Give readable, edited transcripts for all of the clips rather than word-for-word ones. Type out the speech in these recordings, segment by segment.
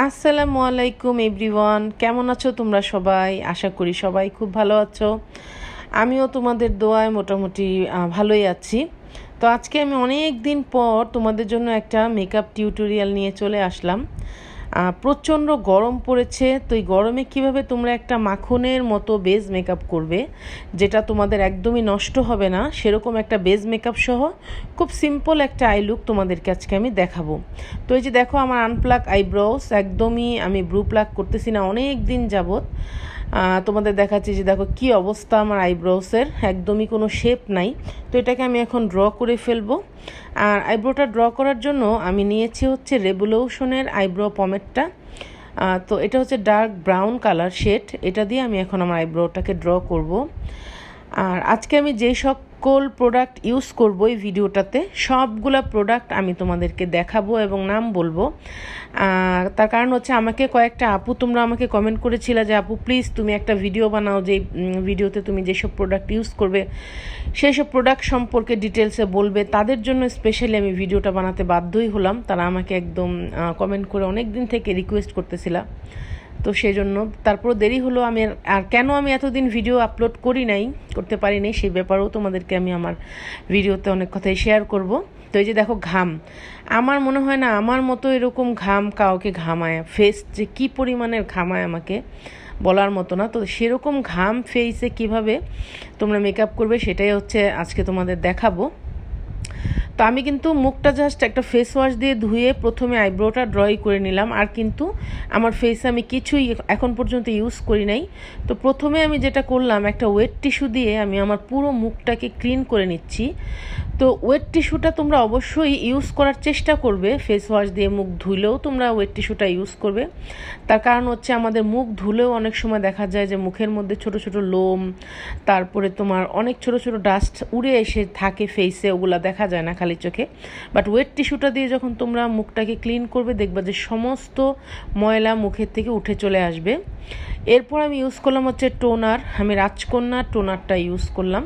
আসসালামু আলাইকুম এভরিওয়ান, কেমন আছো তোমরা সবাই? আশা করি সবাই খুব ভালো আছো। আমিও তোমাদের দোয়ায় মোটামুটি ভালোই আছি। তো আজকে আমি অনেক দিন পর তোমাদের জন্য একটা মেকআপ টিউটোরিয়াল নিয়ে চলে আসলাম। প্রচণ্ড গরম পড়েছে, তো এই গরমে কীভাবে তোমরা একটা মাখনের মতো বেজ মেকআপ করবে যেটা তোমাদের একদমই নষ্ট হবে না, সেরকম একটা বেজ মেকআপ সহ খুব সিম্পল একটা আই লুক তোমাদেরকে আজকে আমি দেখাবো। তো এই যে দেখো আমার আনপ্লাক আইব্রোস, একদমই আমি ব্রু প্লাক করতেছি না অনেক দিন যাবত। তোমাদের দেখাচ্ছি যে দেখো কি অবস্থা আমার আইব্রোসের, একদমই কোনো শেপ নাই। তো এটাকে আমি এখন ড্র করে ফেলবো। আর আইব্রোটা ড্র করার জন্য আমি নিয়েছি হচ্ছে রেভলিউশনের আইব্রো পমেটটা। তো এটা হচ্ছে ডার্ক ব্রাউন কালার শেড, এটা দিয়ে আমি এখন আমার আইব্রোটাকে ড্র করব। আর আজকে আমি যেই সকল প্রোডাক্ট ইউজ করব এই ভিডিওটাতে, সবগুলা প্রোডাক্ট আমি তোমাদেরকে দেখাবো এবং নাম বলবো। তার কারণ হচ্ছে আমাকে কয়েকটা আপু তোমরা আমাকে কমেন্ট করেছিলে যে আপু প্লিজ তুমি একটা ভিডিও বানাও, যে ভিডিওতে তুমি যেসব প্রোডাক্ট ইউজ করবে সেই সব প্রোডাক্ট সম্পর্কে ডিটেলসে বলবে। তাদের জন্য স্পেশালি আমি ভিডিওটা বানাতে বাধ্যই হলাম। তারা আমাকে একদম কমেন্ট করে অনেক দিন থেকে রিকোয়েস্ট করতেছিল, তো সেই জন্য তারপর দেরি হলো। আর কেন আমি এতদিন ভিডিও আপলোড করতে পারি নাই সেই ব্যাপারেও তোমাদেরকে আমি আমার ভিডিওতে অনেক কথাই শেয়ার করব। তো এই যে দেখো ঘাম, আমার মনে হয় না আমার মতো এরকম ঘাম কাউকে ঘামায়, ফেস যে কী পরিমাণের ঘামায় আমাকে বলার মতো না। তো সেরকম ঘাম ফেসে কিভাবে তোমরা মেকআপ করবে সেটাই হচ্ছে আজকে তোমাদের দেখাবো। তো আমি কিন্তু মুখটা জাস্ট একটা ফেস ওয়াশ দিয়ে ধুয়ে প্রথমে আইব্রোটা ড্রই করে নিলাম, আর কিন্তু আমার ফেসে আমি কিছুই এখন পর্যন্ত ইউজ করি নাই। তো প্রথমে আমি যেটা করলাম, একটা ওয়েট টিস্যু দিয়ে আমি আমার পুরো মুখটাকে ক্লিন করে নিচ্ছি। তো ওয়েট টিস্যুটা তোমরা অবশ্যই ইউজ করার চেষ্টা করবে, ফেস ওয়াশ দিয়ে মুখ ধুলেও তোমরা ওয়েট টিস্যুটা ইউজ করবে। তার কারণ হচ্ছে আমাদের মুখ ধুলেও অনেক সময় দেখা যায় যে মুখের মধ্যে ছোট ছোট লোম, তারপরে তোমার অনেক ছোট ছোট ডাস্ট উড়ে এসে থাকে ফেসে, ওগুলা দেখা যায় না খালি চোখে। বাট ওয়েট টিস্যুটা দিয়ে যখন তোমরা মুখটাকে ক্লিন করবে দেখবা যে সমস্ত ময়লা মুখের থেকে উঠে চলে আসবে। এরপর আমি ইউজ করলাম হচ্ছে টোনার, আমি রাজকন্যা টোনারটা ইউজ করলাম।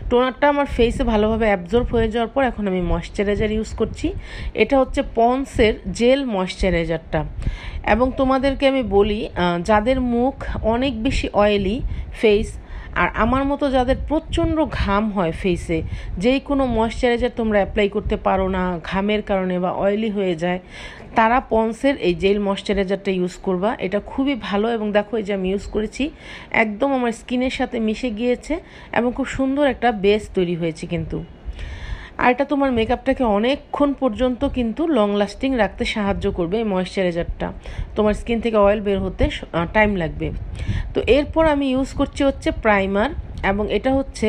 টোনারটা আমার ফেসে ভালোভাবে অ্যাবজর্ব হয়ে যাওয়ার পর এখন আমি ময়শ্চারাইজার ইউজ করছি। এটা হচ্ছে পন্সের জেল ময়শ্চারাইজারটা। এবং তোমাদেরকে আমি বলি, যাদের মুখ অনেক বেশি অয়েলি ফেস, আর আমার মতো যাদের প্রচণ্ড ঘাম হয় ফেসে, যেই কোনো ময়শ্চারাইজার তোমরা অ্যাপ্লাই করতে পারো না ঘামের কারণে বা অয়েলি হয়ে যায়, তারা পন্সের এই জেল ময়শ্চারাইজারটা ইউজ করবা। এটা খুবই ভালো এবং দেখো এই যে আমি ইউজ করেছি, একদম আমার স্কিনের সাথে মিশে গিয়েছে এবং খুব সুন্দর একটা বেস তৈরি হয়েছে কিন্তু। আর এটা তোমার মেকআপটাকে অনেকক্ষণ পর্যন্ত কিন্তু লং লাস্টিং রাখতে সাহায্য করবে এই ময়শ্চারাইজারটা, তোমার স্কিন থেকে অয়েল বের হতে টাইম লাগবে। তো এরপর আমি ইউজ করছি হচ্ছে প্রাইমার, এবং এটা হচ্ছে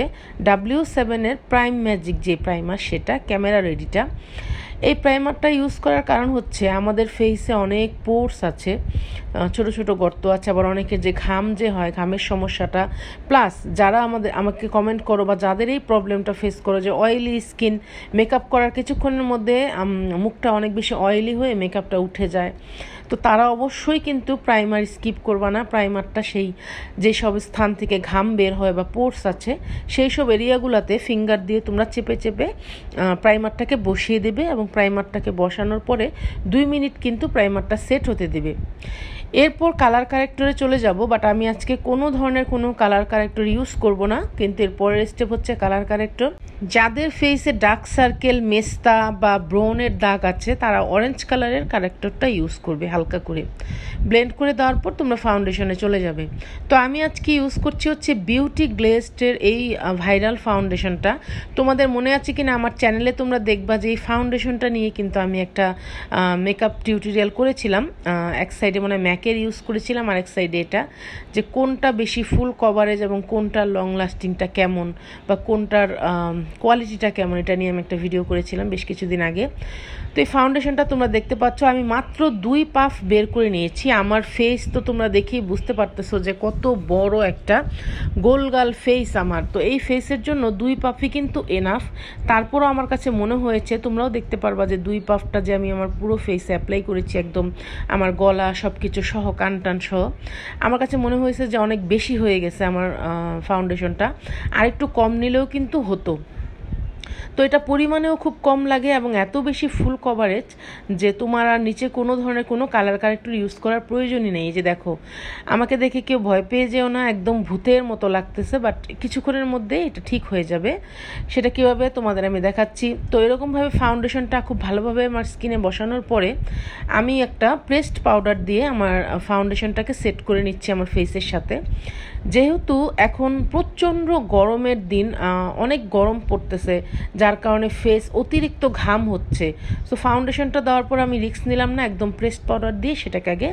W7-এর প্রাইম ম্যাজিক যে প্রাইমার, সেটা ক্যামেরা রেডিটা। এই প্রাইমারটা ইউজ করার কারণ হচ্ছে আমাদের ফেসে অনেক পোর্স আছে, ছোট ছোট গর্ত আছে, আবার অনেকের যে ঘাম যে হয় ঘামের সমস্যাটা, প্লাস যারা আমাকে কমেন্ট করো বা যাদের এই প্রবলেমটা ফেস করো যে অয়েলি স্কিন, মেকআপ করার কিছুক্ষণের মধ্যে মুখটা অনেক বেশি অয়েলি হয়ে মেকআপটা উঠে যায়, তো তারা অবশ্যই কিন্তু প্রাইমার স্কিপ করবা না। প্রাইমারটা সেই যেসব স্থান থেকে ঘাম বের হয় বা পোর্স আছে সেই সব এরিয়াগুলোতে ফিঙ্গার দিয়ে তোমরা চেপে চেপে প্রাইমারটাকে বসিয়ে দেবে, এবং প্রাইমারটাকে বসানোর পরে 2 মিনিট কিন্তু প্রাইমারটা সেট হতে দেবে। এরপর কালার কারেক্টরে চলে যাব, বাট আমি আজকে কোনো ধরনের কোনো কালার কারেক্টর ইউজ করব না, কিন্তু এর পরের স্টেপ হচ্ছে কালার কারেক্টর। যাদের ফেসে ডার্ক সার্কেল, মেস্তা বা ব্রাউনের দাগ আছে তারা অরেঞ্জ কালারের কারেক্টরটা ইউজ করবে, হালকা করে ব্লেন্ড করে দেওয়ার পর তোমরা ফাউন্ডেশনে চলে যাবে। তো আমি আজকে ইউজ করছি হচ্ছে বিউটি গ্লেজডের এই ভাইরাল ফাউন্ডেশনটা। তোমাদের মনে আছে কিনা আমার চ্যানেলে তোমরা দেখবা যে এই ফাউন্ডেশনটা নিয়ে কিন্তু আমি একটা মেকআপ টিউটোরিয়াল করেছিলাম। এক সাইডে মানে ম্যাকের ইউজ করেছিলাম, আর এক সাইডে এটা, যে কোনটা বেশি ফুল কভারেজ এবং কোনটার লং লাস্টিংটা কেমন বা কোনটার কোয়ালিটিটা কেমন, এটা নিয়ে আমি একটা ভিডিও করেছিলাম বেশ কিছুদিন আগে। তো এই ফাউন্ডেশনটা তোমরা দেখতে পাচ্ছ আমি মাত্র 2 পাফ বের করে নিয়েছি। আমার ফেস তো তোমরা দেখেই বুঝতে পারতেছো যে কত বড় একটা গোলগাল ফেস আমার, তো এই ফেসের জন্য 2 পাফই কিন্তু এনাফ। তারপরও আমার কাছে মনে হয়েছে, তোমরাও দেখতে পারবা যে 2 পাফটা যে আমি আমার পুরো ফেসে অ্যাপ্লাই করেছি, একদম আমার গলা সব কিছু সহ, কান টান সহ, আমার কাছে মনে হয়েছে যে অনেক বেশি হয়ে গেছে আমার ফাউন্ডেশনটা, আর একটু কম নিলেও কিন্তু হতো। তো এটা পরিমাণেও খুব কম লাগে এবং এত বেশি ফুল কভারেজ যে তোমার আর নিচে কোনো ধরনের কোনো কালার কারেক্টর ইউজ করার প্রয়োজনই নেই। এই যে দেখো, আমাকে দেখে কেউ ভয় পেয়ে যেও না, একদম ভূতের মতো লাগতেছে, বাট কিছুক্ষণের মধ্যে এটা ঠিক হয়ে যাবে। সেটা কীভাবে তোমাদের আমি দেখাচ্ছি। তো এরকমভাবে ফাউন্ডেশনটা খুব ভালোভাবে আমার স্কিনে বসানোর পরে আমি একটা প্রেসড পাউডার দিয়ে আমার ফাউন্ডেশনটাকে সেট করে নিচ্ছি আমার ফেসের সাথে। যেহেতু এখন প্রচণ্ড গরমের দিন, অনেক গরম পড়তেছে, যার কারণে ফেস অতিরিক্ত ঘাম হচ্ছে। সো ফাউন্ডেশনটা দেওয়ার পর আমি রিস্ক নিলাম না, একদম প্রেসড পাউডার দিয়ে সেটাকে আগে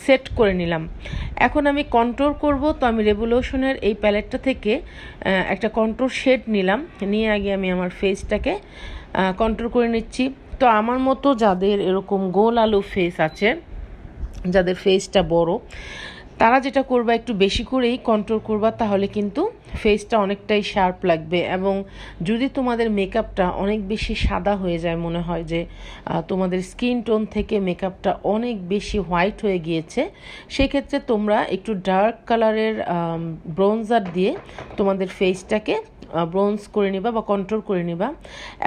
সেট করে নিলাম। এখন আমি কন্ট্রোল করব, তো আমি রেভলিউশনের এই প্যালেটটা থেকে একটা কন্ট্রোল শেড নিলাম, নিয়ে আগে আমি আমার ফেসটাকে কন্ট্রোল করে নিচ্ছি। তো আমার মতো যাদের এরকম গোল আলু ফেস আছে, যাদের ফেসটা বড়, তারা যেটা করবা একটু বেশি করেই কন্ট্রোল করবা, তাহলে কিন্তু ফেসটা অনেকটাই শার্প লাগবে। এবং যদি তোমাদের মেকআপটা অনেক বেশি সাদা হয়ে যায়, মনে হয় যে তোমাদের স্কিন টোন থেকে মেকআপটা অনেক বেশি হোয়াইট হয়ে গিয়েছে, সেক্ষেত্রে তোমরা একটু ডার্ক কালারের ব্রোঞ্জার দিয়ে তোমাদের ফেসটাকে ব্রোঞ্জ করে নিবা বা কন্ট্রোল করে নিবা।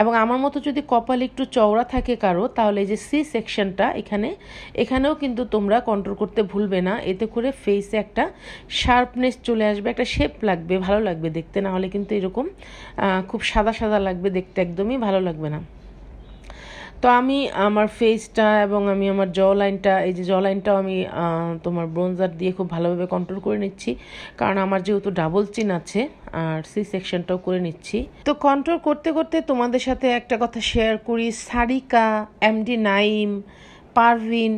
এবং আমার মতো যদি কপাল একটু চওড়া থাকে কারো, তাহলে এই যে সি সেকশনটা এখানেও কিন্তু তোমরা কন্ট্রোল করতে ভুলবে না। এতে করে ফেসে একটা শার্পনেস চলে আসবে, একটা শেপ লাগবে, ভালো লাগবে দেখতে। না হলে কিন্তু এরকম খুব সাদা সাদা লাগবে দেখতে, একদমই ভালো লাগবে না। তো আমি আমার ফেসটা এবং আমি আমার জ লাইনটা, এই যে জ লাইনটাও আমি তোমার ব্রোঞ্জার দিয়ে খুব ভালোভাবে কন্ট্রোল করে নিচ্ছি, কারণ আমার যেহেতু ডাবল চিন আছে, আর সি সেকশনটাও করে নিচ্ছি। তো কন্ট্রোল করতে করতে তোমাদের সাথে একটা কথা শেয়ার করি। সারিকা, এমডি নাইম, পারভিন,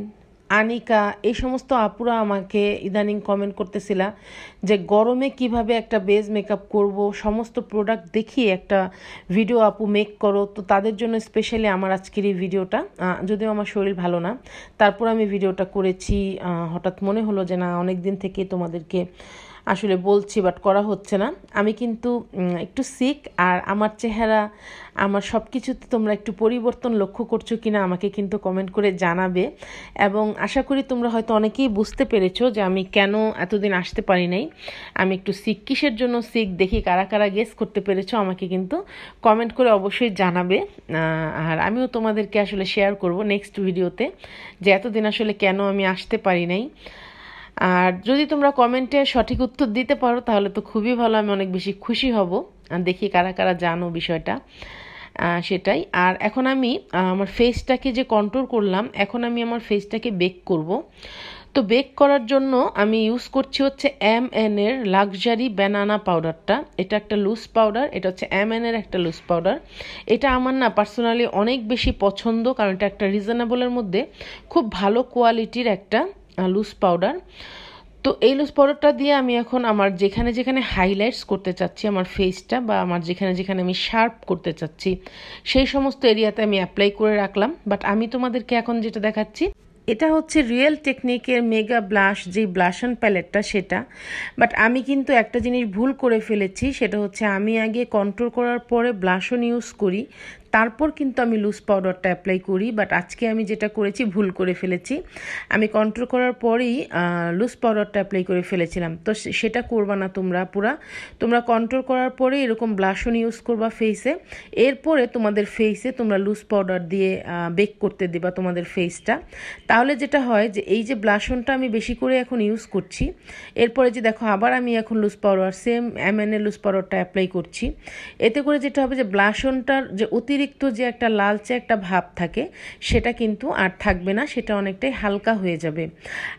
আনিকা, এই সমস্ত আপুরা আমাকে ইদানিং কমেন্ট করতেছিলা যে গরমে কিভাবে একটা বেজ মেকআপ করব, সমস্ত প্রোডাক্ট দেখিয়ে একটা ভিডিও আপু মেক করো। তো তাদের জন্য স্পেশালি আমার আজকের এই ভিডিওটা, যদিও আমার শরীর ভালো না, তারপর আমি ভিডিওটা করেছি। হঠাৎ মনে হলো যে না, অনেক দিন থেকে তোমাদেরকে আসলে বলছি, বাট করা হচ্ছে না। আমি কিন্তু একটু সিক, আর আমার চেহারা, আমার সব কিছুতে তোমরা একটু পরিবর্তন লক্ষ্য করছো কিনা আমাকে কিন্তু কমেন্ট করে জানাবে। এবং আশা করি তোমরা হয়তো অনেকেই বুঝতে পেরেছো যে আমি কেন এতদিন আসতে পারি নাই। আমি একটু সিক, কিসের জন্য সিক দেখি কারা কারা গেস করতে পেরেছো আমাকে কিন্তু কমেন্ট করে অবশ্যই জানাবে। আর আমিও তোমাদেরকে আসলে শেয়ার করব নেক্সট ভিডিওতে যে এতদিন আসলে কেন আমি আসতে পারি নাই। আর যদি তোমরা কমেন্টে সঠিক উত্তর দিতে পারো তাহলে তো খুবই ভালো, আমি অনেক বেশি খুশি হব। দেখি কারা কারা জানো বিষয়টা, সেটাই। আর এখন আমি আমার ফেসটাকে যে কন্ট্রোল করলাম, এখন আমি আমার ফেসটাকে বেক করব। তো বেক করার জন্য আমি ইউজ করছি হচ্ছে MN এর লাক্সারি ব্যানানা পাউডারটা। এটা একটা লুজ পাউডার, এটা হচ্ছে MN এর একটা লুজ পাউডার। এটা আমার না পার্সোনালি অনেক বেশি পছন্দ, কারণ এটা একটা রিজনেবলের মধ্যে খুব ভালো কোয়ালিটির একটা লুজ পাউডার। তো এই লুজ পাউডারটা দিয়ে আমি এখন আমার যেখানে যেখানে হাইলাইটস করতে চাচ্ছি আমার ফেসটা, বা আমার যেখানে যেখানে আমি শার্প করতে চাচ্ছি, সেই সমস্ত এরিয়াতে আমি অ্যাপ্লাই করে রাখলাম। বাট আমি তোমাদেরকে এখন যেটা দেখাচ্ছি, এটা হচ্ছে রিয়েল টেকনিকের মেগা ব্লাশ, যে ব্লাশন প্যালেটটা সেটা। বাট আমি কিন্তু একটা জিনিস ভুল করে ফেলেছি, সেটা হচ্ছে আমি আগে কন্ট্রোল করার পরে ব্লাশন ইউজ করি, তারপর কিন্তু আমি লুজ পাউডারটা অ্যাপ্লাই করি। বাট আজকে আমি যেটা করেছি ভুল করে ফেলেছি, আমি কন্ট্রোল করার পরেই লুজ পাউডারটা অ্যাপ্লাই করে ফেলেছিলাম। তো সেটা করবা না তোমরা, তোমরা কন্ট্রোল করার পরে এরকম ব্লাশন ইউজ করবা ফেসে, এরপরে তোমাদের ফেসে তোমরা লুজ পাউডার দিয়ে বেক করতে দিবা তোমাদের ফেসটা। তাহলে যেটা হয় যে এই যে ব্লাশনটা আমি বেশি করে এখন ইউজ করছি, এরপরে যে দেখো আবার আমি এখন লুজ পাউডার, সেম MN এর লুজ পাউডারটা অ্যাপ্লাই করছি। এতে করে যেটা হবে যে ব্লাশনটার যে অতিরিক্ত যে একটা লালচে একটা ভাব থাকে, সেটা কিন্তু আর থাকবে না, সেটা অনেকটাই হালকা হয়ে যাবে।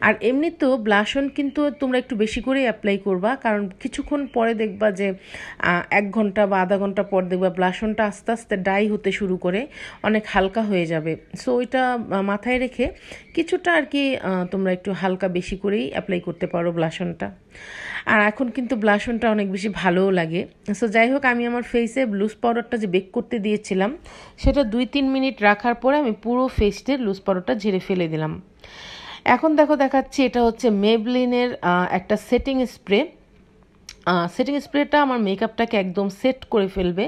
আর এমনিতেও ব্লাশন কিন্তু তোমরা একটু বেশি করেই অ্যাপ্লাই করবা, কারণ কিছুক্ষণ পরে দেখবা যে 1 ঘন্টা বা আধা ঘন্টা পর দেখবা ব্লাশনটা আস্তে আস্তে ডাই হতে শুরু করে, অনেক হালকা হয়ে যাবে। সো ওইটা মাথায় রেখে কিছুটা আর কি তোমরা একটু হালকা বেশি করেই অ্যাপ্লাই করতে পারো ব্লাশনটা। আর এখন কিন্তু ব্লাশনটা অনেক বেশি ভালোও লাগে। সো যাই হোক, আমি আমার ফেসে লুজ পাউডারটা যে বেক করতে দিয়েছিলাম, সেটা 2-3 মিনিট রাখার পরে আমি পুরো ফেসে লুজ পাউডারটা ঝেড়ে ফেলে দিলাম। এখন দেখাচ্ছি, এটা হচ্ছে মেবলিনের একটা সেটিং স্প্রে। সেটিং স্প্রেটা আমার মেকআপটাকে একদম সেট করে ফেলবে।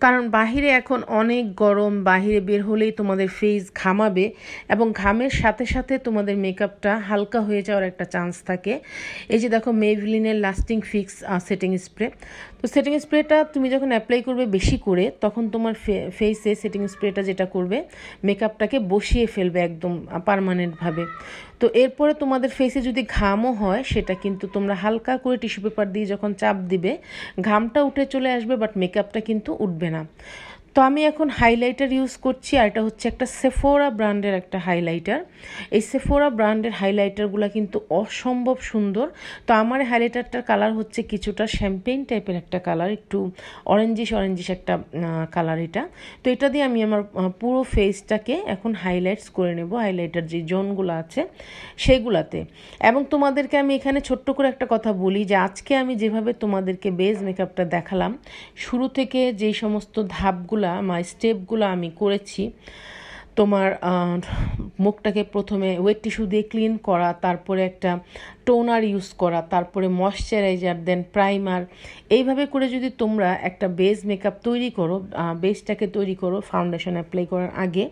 কারণ বাহিরে এখন অনেক গরম, বাহিরে বের হলেই তোমাদের ফেস ঘামাবে এবং ঘামের সাথে সাথে তোমাদের মেকআপটা হালকা হয়ে যাওয়ার একটা চান্স থাকে। এই যে দেখো মেভলিনের লাস্টিং ফিক্স সেটিং স্প্রে, তো সেটিং স্প্রেটা তুমি যখন অ্যাপ্লাই করবে বেশি করে, তখন তোমার ফেসে সেটিং স্প্রেটা যেটা করবে মেকআপটাকে বসিয়ে ফেলবে একদম পার্মানেন্টভাবে। তো এরপরে তোমাদের ফেসে যদি ঘামও হয় সেটা কিন্তু তোমরা হালকা করে টিস্যু পেপার দিয়ে যখন চাপ দিবে ঘামটা উঠে চলে আসবে, বাট মেকআপটা কিন্তু উঠবে না। তো আমি এখন হাইলাইটার ইউজ করছি, আর এটা হচ্ছে একটা সেফোরা ব্র্যান্ডের একটা হাইলাইটার। এই সেফোরা ব্র্যান্ডের হাইলাইটারগুলো কিন্তু অসম্ভব সুন্দর। তো আমার হাইলাইটারটার কালার হচ্ছে কিছুটা শ্যাম্পেইন টাইপের একটা কালার, একটু অরেঞ্জিশ একটা কালার এটা। তো এটা দিয়ে আমি আমার পুরো ফেসটাকে এখন হাইলাইটস করে নেব, হাইলাইটার যে জোনগুলো আছে সেইগুলাতে। এবং তোমাদেরকে আমি এখানে ছোট্ট করে একটা কথা বলি যে আজকে আমি যেভাবে তোমাদেরকে বেস মেকআপটা দেখালাম, শুরু থেকে যেই সমস্ত ধাপগুলো স্টেপগুলো আমি করেছি, তোমার মুখটাকে প্রথমে ওয়েট টিস্যু দিয়ে ক্লিন করা, তারপরে একটা টোনার ইউজ করা, তারপরে ময়শ্চারাইজার, দেন প্রাইমার, এইভাবে করে যদি তোমরা একটা বেস মেকআপ তৈরি করো, বেসটাকে তৈরি করো ফাউন্ডেশন অ্যাপ্লাই করার আগে,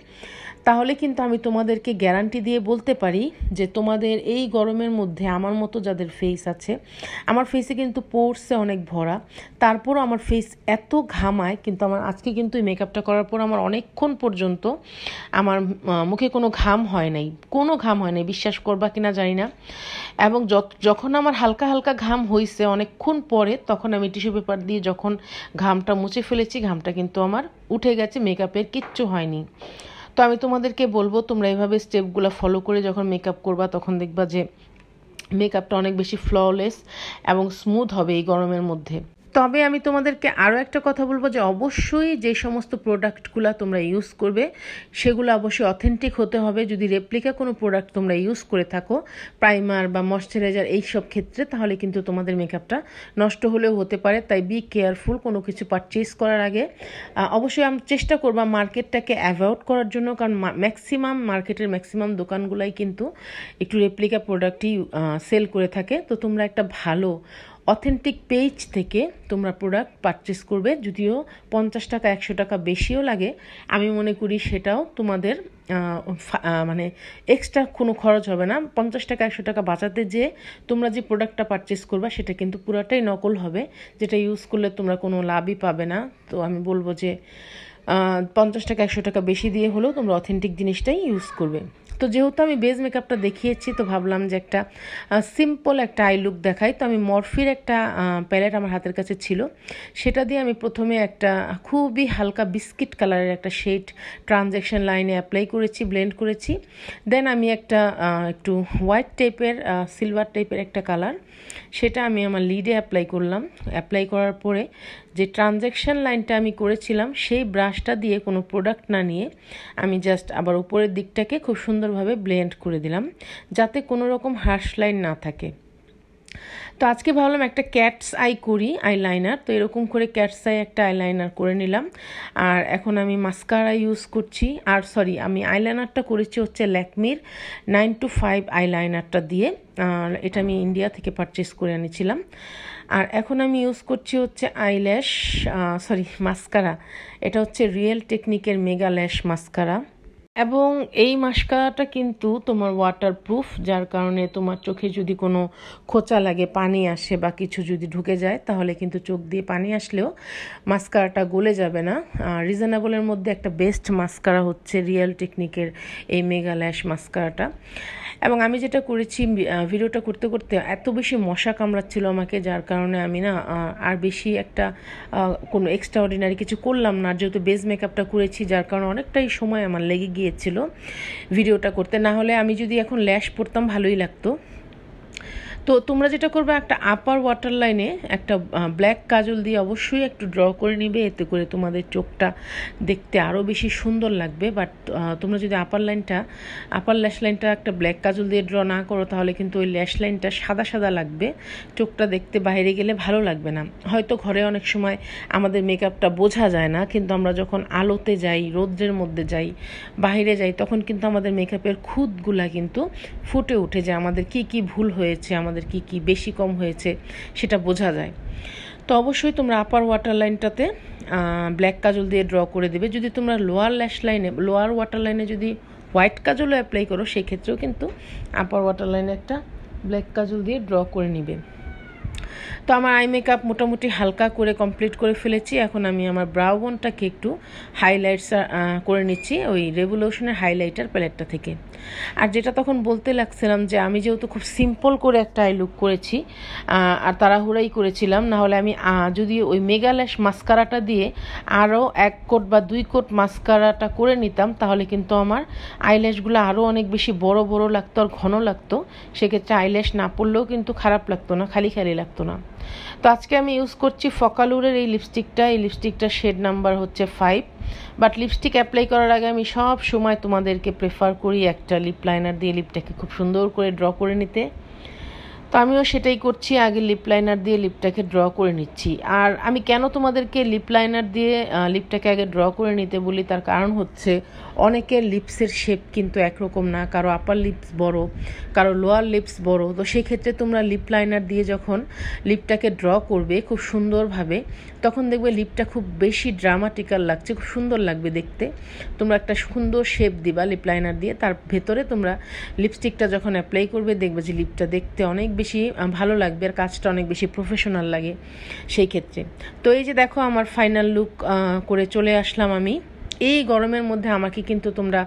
তাহলে কিন্তু আমি তোমাদেরকে গ্যারান্টি দিয়ে বলতে পারি যে তোমাদের এই গরমের মধ্যে আমার মতো যাদের ফেস আছে, আমার ফেসে কিন্তু পোর্সে অনেক ভরা, তারপরও আমার ফেস এত ঘামায়, কিন্তু আমার আজকে কিন্তু এই মেকআপটা করার পর আমার অনেকক্ষণ পর্যন্ত আমার মুখে কোনো ঘাম হয় নাই, বিশ্বাস করবা কিনা জানি না। এবং যখন আমার হালকা হালকা ঘাম হয়েছে অনেকক্ষণ পরে, তখন আমি টিস্যু পেপার দিয়ে যখন ঘামটা মুছে ফেলেছি, ঘামটা কিন্তু আমার উঠে গেছে, মেকআপের কিচ্ছু হয়নি। তো আমি তোমাদেরকে বলবো তোমরা এইভাবে স্টেপগুলো ফলো করে যখন মেকআপ করবা, তখন দেখবা যে মেকআপটা অনেক বেশি ফ্ললেস এবং স্মুথ হবে এই গরমের মধ্যে। তবে আমি তোমাদেরকে আরও একটা কথা বলবো যে অবশ্যই যে সমস্ত প্রোডাক্টগুলো তোমরা ইউজ করবে সেগুলো অবশ্যই অথেন্টিক হতে হবে। যদি রেপ্লিকা কোনো প্রোডাক্ট তোমরা ইউজ করে থাকো, প্রাইমার বা ময়শ্চারাইজার এইসব ক্ষেত্রে, তাহলে কিন্তু তোমাদের মেকআপটা নষ্ট হলেও হতে পারে। তাই বি কেয়ারফুল কোনো কিছু পারচেজ করার আগে। অবশ্যই আমি চেষ্টা করবা মার্কেটটাকে অ্যাভয়েড করার জন্য, কারণ মার্কেটের ম্যাক্সিমাম দোকানগুলাই কিন্তু একটু রেপ্লিকা প্রোডাক্টই সেল করে থাকে। তো তোমরা একটা ভালো অথেন্টিক পেজ থেকে তোমরা প্রোডাক্ট পারচেস করবে, যদিও 50 টাকা 100 টাকা বেশিও লাগে, আমি মনে করি সেটাও তোমাদের মানে এক্সট্রা কোনো খরচ হবে না। 50 টাকা 100 টাকা বাঁচাতে যে তোমরা যে প্রোডাক্টটা পারচেস করবা সেটা কিন্তু পুরাটাই নকল হবে, যেটা ইউজ করলে তোমরা কোনো লাভই পাবে না। তো আমি বলবো যে 50 টাকা 100 টাকা বেশি দিয়ে হলেও তোমরা অথেন্টিক জিনিসটাই ইউজ করবে। তো যেহেতু আমি বেস মেকআপটা দেখিয়েছি, তো ভাবলাম যে একটা সিম্পল একটা আই লুক দেখাই। তো আমি মরফির একটা প্যালেট আমার হাতের কাছে ছিল, সেটা দিয়ে আমি প্রথমে একটা খুবই হালকা বিস্কিট কালারের একটা শেড ট্রানজ্যাকশন লাইনে অ্যাপ্লাই করেছি, ব্লেন্ড করেছি। দেন আমি একটা একটু হোয়াইট টাইপের সিলভার টাইপের একটা কালার, সেটা আমি আমার লিডে অ্যাপ্লাই করলাম। অ্যাপ্লাই করার পরে যে ট্রানজ্যাকশন লাইনটা আমি করেছিলাম সেই ব্রাশটা দিয়ে কোনো প্রোডাক্ট না নিয়ে আমি জাস্ট আবার উপরের দিকটাকে খুব সুন্দরভাবে ব্লেন্ড করে দিলাম, যাতে কোনো রকম হার্শ লাইন না থাকে। তো আজকে ভাবলাম একটা ক্যাটস আই করি আইলাইনার, তো এরকম করে ক্যাটস আই একটা আইলাইনার করে নিলাম। আর এখন আমি মাস্কারা ইউজ করছি, আর সরি আমি আইলাইনারটা করেছি হচ্ছে ল্যাকমির 925 আইলাইনারটা দিয়ে, এটা আমি ইন্ডিয়া থেকে পারচেস করে এনেছিলাম। আর এখন আমি ইউজ করছি হচ্ছে মাস্কারা, এটা হচ্ছে রিয়েল টেকনিকের মেগা ল্যাশ মাস্কারা। এবং এই মাস্কারাটা কিন্তু তোমার ওয়াটারপ্রুফ, যার কারণে তোমার চোখে যদি কোনো খোঁচা লাগে, পানি আসে বা কিছু যদি ঢুকে যায়, তাহলে কিন্তু চোখ দিয়ে পানি আসলেও মাস্কারাটা গলে যাবে না। রিজনেবলের মধ্যে একটা বেস্ট মাস্কারা হচ্ছে রিয়েল টেকনিকের এই মেগা ল্যাশ মাস্কারাটা। এবং আমি যেটা করেছি, ভিডিওটা করতে করতে এত বেশি মশা কামড়াচ্ছিল আমাকে, যার কারণে আমি না আর বেশি একটা কোনো এক্সট্রা অর্ডিনারি কিছু করলাম না। যেহেতু বেস মেকআপটা করেছি, যার কারণে অনেকটাই সময় আমার লেগে গিয়েছিল ভিডিওটা করতে, না হলে আমি যদি এখন ল্যাশ পরতাম ভালোই লাগতো। তো তোমরা যেটা করবে, একটা আপার ওয়াটার লাইনে একটা ব্ল্যাক কাজল দিয়ে অবশ্যই একটু ড্র করে নিবে, এতে করে তোমাদের চোখটা দেখতে আরও বেশি সুন্দর লাগবে। বাট তোমরা যদি আপার ল্যাশ লাইনটা একটা ব্ল্যাক কাজল দিয়ে ড্র না করো, তাহলে কিন্তু ওই ল্যাশ লাইনটা সাদা সাদা লাগবে, চোখটা দেখতে বাইরে গেলে ভালো লাগবে না। হয়তো ঘরে অনেক সময় আমাদের মেকআপটা বোঝা যায় না, কিন্তু আমরা যখন আলোতে যাই, রৌদ্রের মধ্যে যাই, বাইরে যাই, তখন কিন্তু আমাদের মেকআপের খুঁতগুলা কিন্তু ফুটে উঠে যায়, আমাদের কি কি ভুল হয়েছে, আমাদের কি কি বেশি কম হয়েছে সেটা বোঝা যায়। তো অবশ্যই তোমরা আপার ওয়াটার লাইনটাতে ব্ল্যাক কাজল দিয়ে ড্র করে দেবে। যদি তোমরা লোয়ার ওয়াটার লাইনে যদি হোয়াইট কাজলও অ্যাপ্লাই করো সেক্ষেত্রেও কিন্তু আপার ওয়াটার লাইনে একটা ব্ল্যাক কাজল দিয়ে ড্র করে নিবে। তো আমার আই মেকআপ মোটামুটি হালকা করে কমপ্লিট করে ফেলেছি। এখন আমি আমার ব্রাউ বোনটাকে একটু হাইলাইটস করে নিচ্ছি ওই রেভলিউশনের হাইলাইটার প্যালেটটা থেকে। আর যেটা তখন বলতে লাগছিলাম যে আমি যেহেতু খুব সিম্পল করে একটা আই লুক করেছি আর তাড়াহুড়াই করেছিলাম, নাহলে আমি যদি ওই মেগাল্যাশ মাস্কারাটা দিয়ে আরও 1 কোট বা 2 কোট মাস্কারাটা করে নিতাম তাহলে কিন্তু আমার আইল্যাশগুলো আরও অনেক বেশি বড় বড় লাগতো আর ঘন লাগতো। সেক্ষেত্রে আইল্যাশ না পড়লেও কিন্তু খারাপ লাগতো না, খালি খালি লাগতো না। তো আজকে আমি ইউজ করছি ফকালুরের এই লিপস্টিকটার শেড নাম্বার হচ্ছে 5। বাট লিপস্টিক অ্যাপ্লাই করার আগে আমি সব সময় তোমাদেরকে প্রেফার করি একটা লিপ লাইনার দিয়ে লিপটাকে খুব সুন্দর করে ড্র করে নিতে। তো আমিও সেটাই করছি, আগে লিপ লাইনার দিয়ে লিপটাকে ড্র করে নিচ্ছি। আর আমি কেন তোমাদেরকে লিপ লাইনার দিয়ে লিপটাকে আগে ড্র করে নিতে বলি তার কারণ হচ্ছে অনেকের লিপসের শেপ কিন্তু একরকম না, কারো আপার লিপস বড়, কারো লোয়ার লিপস বড়। তো সেক্ষেত্রে তোমরা লিপ লাইনার দিয়ে যখন লিপটাকে ড্র করবে খুব সুন্দরভাবে, তখন দেখবে লিপটা খুব বেশি ড্রামাটিক্যাল লাগছে, খুব সুন্দর লাগবে দেখতে। তোমরা একটা সুন্দর শেপ দিবা লিপ লাইনার দিয়ে, তার ভেতরে তোমরা লিপস্টিকটা যখন অ্যাপ্লাই করবে দেখবে যে লিপটা দেখতে অনেক বেশি ভালো লাগবে আর কাজটা অনেক বেশি প্রফেশনাল লাগে সেই ক্ষেত্রে। তো এই যে দেখো আমার ফাইনাল লুক করে চলে আসলাম আমি। এই গরমের মধ্যে আমাকে কিন্তু তোমরা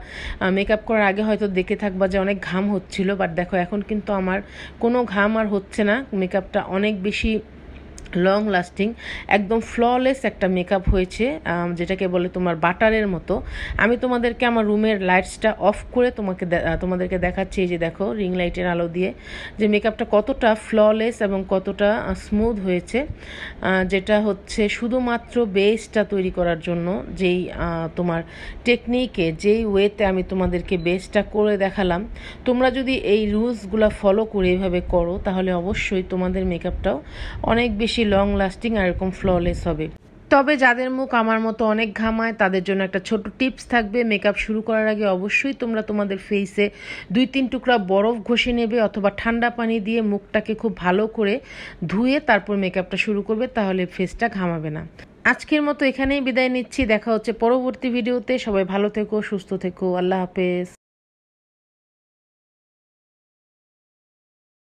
মেকআপ করার আগে হয়তো দেখে থাকবা যে অনেক ঘাম হচ্ছিল, বাট দেখো এখন কিন্তু আমার কোনো ঘাম আর হচ্ছে না। মেকআপটা অনেক বেশি লং লাস্টিং, একদম ফ্ললেস একটা মেকআপ হয়েছে, যেটাকে বলে তোমার বাটারের মতো। আমি তোমাদেরকে আমার রুমের লাইটসটা অফ করে তোমাদেরকে দেখাচ্ছি। এই যে দেখো রিং লাইটের আলো দিয়ে যে মেকআপটা কতটা ফ্ললেস এবং কতটা স্মুথ হয়েছে, যেটা হচ্ছে শুধুমাত্র বেসটা তৈরি করার জন্য যেই তোমার টেকনিকে যেই ওয়েতে আমি তোমাদেরকে বেসটা করে দেখালাম, তোমরা যদি এই রুলসগুলো ফলো করে এইভাবে করো তাহলে অবশ্যই তোমাদের মেকআপটাও অনেক বেশি লং লাস্টিং আর এরকম ফ্ললেস হবে। তবে যাদের মুখ আমার মতো অনেক ঘামায় তাদের জন্য একটা ছোট টিপস থাকবে। মেকআপ শুরু করার আগে অবশ্যই তোমরা তোমাদের ফেসে 2-3 টুকরা বরফ ঘষে নেবে অথবা ঠান্ডা পানি দিয়ে মুখটাকে খুব ভালো করে ধুয়ে তারপর মেকআপটা শুরু করবে, তাহলে ফেসটা ঘামাবে না। আজকের মতো এখানেই বিদায় নিচ্ছি, দেখা হচ্ছে পরবর্তী ভিডিওতে। সবাই ভালো থেকো, সুস্থ থেকো, আল্লাহ হাফেজ।